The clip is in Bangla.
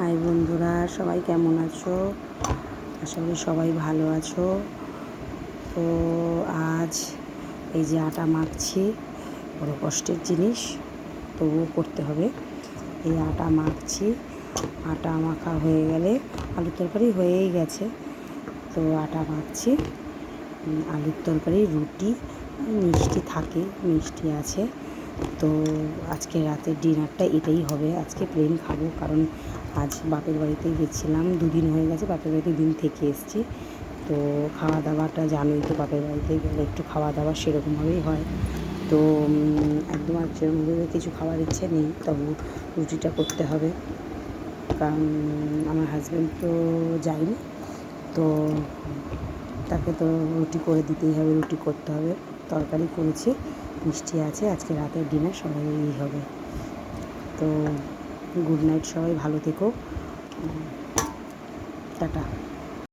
হাই বন্ধুরা, সবাই কেমন আছো? আশা করি সবাই ভালো আছো। তো আজ এই যে আটা মাখছি, বড় কষ্টের জিনিস, তবুও করতে হবে। এই আটা মাখছি, আটা মাখা হয়ে গেলে আলুর তরকারি হয়েই গেছে, তো আটা মাখছি। আলুর তরকারি, রুটি, মিষ্টি থাকে, মিষ্টি আছে। তো আজকে রাতের ডিনারটা এটাই হবে। আজকে প্লেন খাবো, কারণ আজ বাপের বাড়িতে গেছিলাম, 2 দিন হয়ে গেছে বাপের বাড়িতে, দিন থেকে এসেছি। তো খাওয়া দাওয়াটা জানোই তো, বাপের বাড়িতে গেলে একটু খাওয়া দাওয়া সেরকমভাবেই হয়। তো একদম আর সেরকমভাবে কিছু খাওয়ার ইচ্ছে নেই, তবু রুটিটা করতে হবে, কারণ আমার হাজব্যান্ড তো যায়নি, তো তাকে তো রুটি করে দিতেই হবে, রুটি করতে হবে। তরকারি করেছি, মিষ্টি আছে, আজকে রাতের ডিনার সবাই এই হবে। তো গুড নাইট, সবাই ভালো থেকো, টাটা।